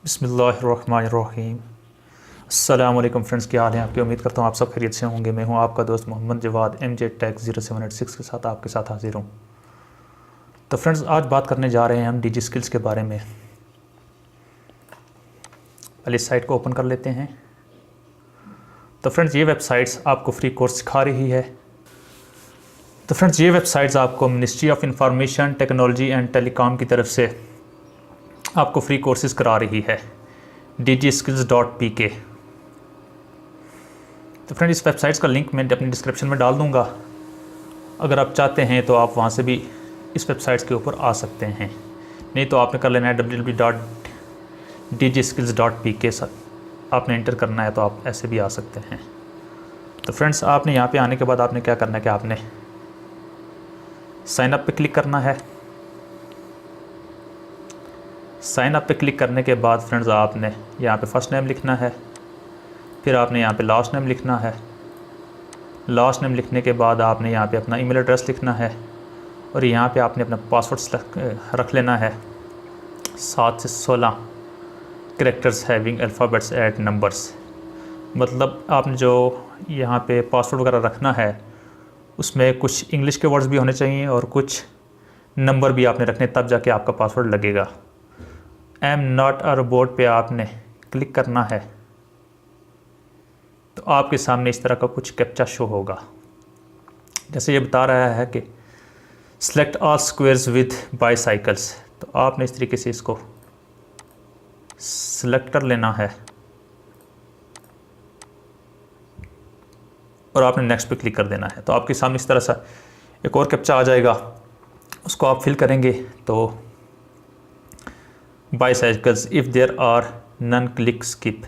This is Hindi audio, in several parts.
बिस्मिल्लाहिर्रहमानिर्रहीम। अस्सलाम वालेकुम फ्रेंड्स, क्या हाल है आपकी। उम्मीद करता हूँ आप सब खैरियत से होंगे। मैं हूँ आपका दोस्त मोहम्मद जवाद MJ Tech 0786 के साथ आपके साथ हाजिर हूँ। तो फ्रेंड्स, आज बात करने जा रहे हैं हम डिजी स्किल्स के बारे में। पहले इस साइट को ओपन कर लेते हैं। तो फ्रेंड्स, ये वेबसाइट्स आपको फ्री कोर्स सिखा रही है। तो फ्रेंड्स, ये वेबसाइट्स आपको ministry of information technology and telecom की तरफ से आपको फ्री कोर्सेज करा रही है, digiskills.pk। तो फ्रेंड, इस वेबसाइट्स का लिंक मैं अपनी डिस्क्रिप्शन में डाल दूंगा। अगर आप चाहते हैं तो आप वहां से भी इस वेबसाइट्स के ऊपर आ सकते हैं, नहीं तो आपने कर लेना है www.digiskills.pk। आपने इंटर करना है तो आप ऐसे भी आ सकते हैं। तो फ्रेंड्स, आपने यहाँ पे आने के बाद आपने क्या करना है कि आपने साइन अप पे क्लिक करना है। साइन अप पे क्लिक करने के बाद फ्रेंड्स, आपने यहाँ पे फर्स्ट नेम लिखना है, फिर आपने यहाँ पे लास्ट नेम लिखना है। लास्ट नेम लिखने के बाद आपने यहाँ पे अपना ईमेल एड्रेस लिखना है और यहाँ पे आपने अपना पासवर्ड रख लेना है 7 से 16 characters having alphabets and numbers. मतलब आपने जो यहाँ पे पासवर्ड वगैरह रखना है उसमें कुछ इंग्लिश के वर्ड्स भी होने चाहिए और कुछ नंबर भी आपने रखने, तब जाके आपका पासवर्ड लगेगा। I am not a robot पे आपने क्लिक करना है तो आपके सामने इस तरह का कुछ कैप्चा शो होगा। जैसे ये बता रहा है कि select all squares with bicycles, तो आपने इस तरीके से इसको सेलेक्ट कर लेना है और आपने नेक्स्ट पे क्लिक कर देना है। तो आपके सामने इस तरह सा एक और कैप्चा आ जाएगा, उसको आप फिल करेंगे तो bicycles if there are none click skip,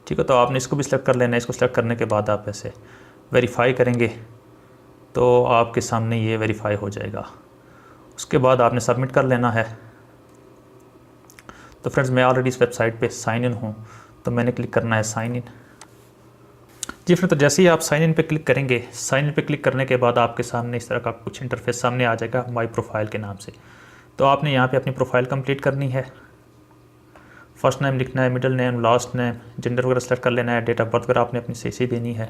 ठीक है। तो आपने इसको भी सिलेक्ट कर लेना है। इसको सिलेक्ट करने के बाद आप ऐसे वेरीफाई करेंगे तो आपके सामने ये वेरीफाई हो जाएगा। उसके बाद आपने सबमिट कर लेना है। तो फ्रेंड्स, मैं ऑलरेडी इस वेबसाइट पे साइन इन हूँ तो मैंने क्लिक करना है साइन इन। जी फ्रेंड, तो जैसे ही आप साइन इन पे क्लिक करेंगे, साइन इन पे क्लिक करने के बाद आपके सामने इस तरह का कुछ इंटरफेस सामने आ जाएगा माई प्रोफाइल के नाम से। तो आपने यहाँ पे अपनी प्रोफाइल कंप्लीट करनी है। फर्स्ट नेम लिखना है, middle name, last name, gender वगैरह सेलेक्ट कर लेना है, डेट ऑफ बर्थ वगैरह आपने अपनी सही देनी है।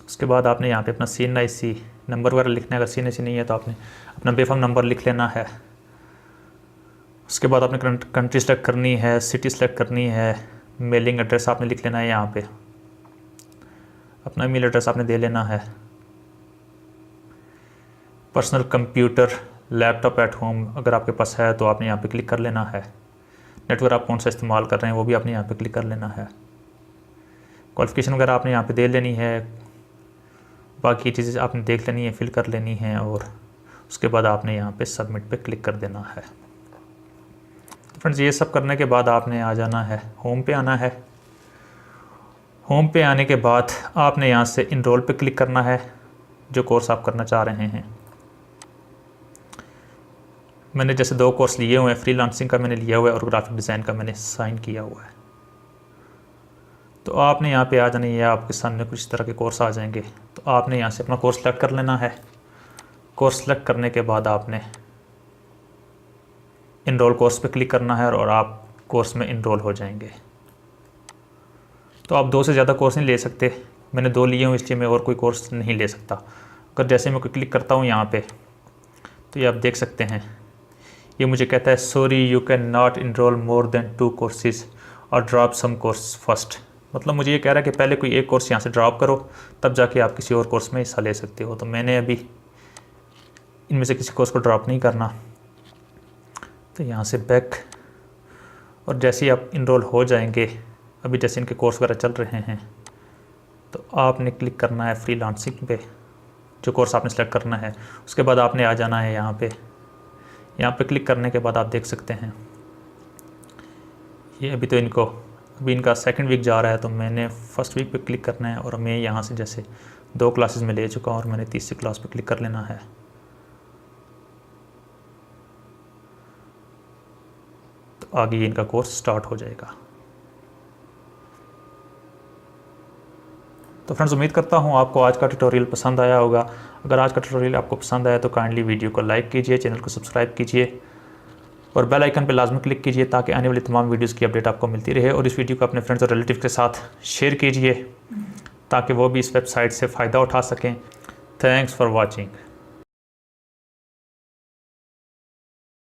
उसके बाद आपने यहाँ पे अपना CNIC नंबर वगैरह लिखना है। अगर CNIC नहीं है तो आपने अपना बेफाम नंबर लिख लेना है। उसके बाद आपने कंट्री सेलेक्ट करनी है, सिटी सेलेक्ट करनी है, मेलिंग एड्रेस आपने लिख लेना है। यहाँ पे अपना ईमेल एड्रेस आपने दे लेना है। Personal computer, laptop at home अगर आपके पास है तो आपने यहाँ पे क्लिक कर लेना है। नेटवर्क आप कौन सा इस्तेमाल कर रहे हैं वो भी आपने यहाँ पे क्लिक कर लेना है। क्वालिफ़िकेशन वगैरह आपने यहाँ पे दे लेनी है। बाकी चीज़ें आपने देख लेनी है, फिल कर लेनी है और उसके बाद आपने यहाँ पे सबमिट पे क्लिक कर देना है। तो फ्रेंड्स, ये सब करने के बाद आपने आ जाना है, होम पे आना है। होम पे आने के बाद आपने यहाँ से इनरोल पे क्लिक करना है जो कोर्स आप करना चाह रहे हैं। मैंने जैसे 2 कोर्स लिए हुए हैं, फ्रीलांसिंग का मैंने लिया हुआ है और ग्राफिक डिज़ाइन का मैंने साइन किया हुआ है। तो आपने यहाँ पे आ जाना है, आपके सामने कुछ इस तरह के कोर्स आ जाएंगे। तो आपने यहाँ से अपना कोर्स सेलेक्ट कर लेना है। कोर्स सेलेक्ट करने के बाद आपने इनरोल कोर्स पे क्लिक करना है और आप कोर्स में इनरोल हो जाएंगे। तो आप 2 से ज़्यादा कोर्स नहीं ले सकते। मैंने 2 लिए हुए इसलिए मैं और कोई कोर्स नहीं ले सकता। अगर जैसे मैं कोई क्लिक करता हूँ यहाँ पे तो ये आप देख सकते हैं, ये मुझे कहता है sorry you cannot enroll more मोर देन 2 कोर्सेज और ड्रॉप सम कोर्स फर्स्ट। मतलब मुझे ये कह रहा है कि पहले कोई एक कोर्स यहाँ से ड्रॉप करो तब जाके आप किसी और कोर्स में हिस्सा ले सकते हो। तो मैंने अभी इनमें से किसी कोर्स को ड्रॉप नहीं करना। तो यहाँ से बैक, और जैसे ही आप इनरोल हो जाएंगे, अभी जैसे इनके कोर्स वगैरह चल रहे हैं, तो आपने क्लिक करना है फ्रीलांसिंग पे, जो कोर्स आपने सेलेक्ट करना है। उसके बाद आपने आ जाना है यहाँ पे क्लिक करने के बाद आप देख सकते हैं ये अभी इनका 2nd वीक जा रहा है। तो मैंने फर्स्ट वीक पे क्लिक करना है और मैं यहाँ से जैसे 2 क्लासेस में ले चुका हूँ और मैंने तीसरी क्लास पे क्लिक कर लेना है। तो आगे इनका कोर्स स्टार्ट हो जाएगा। तो फ्रेंड्स, उम्मीद करता हूँ आपको आज का ट्यूटोरियल पसंद आया होगा। अगर आज का ट्यूटोरियल आपको पसंद आया तो काइंडली वीडियो को लाइक कीजिए, चैनल को सब्सक्राइब कीजिए और बेल आइकन पर लाजमी क्लिक कीजिए ताकि आने वाली तमाम वीडियोज़ की अपडेट आपको मिलती रहे। और इस वीडियो को अपने फ्रेंड्स और रिलेटिव के साथ शेयर कीजिए ताकि वो भी इस वेबसाइट से फ़ायदा उठा सकें। Thanks for watching.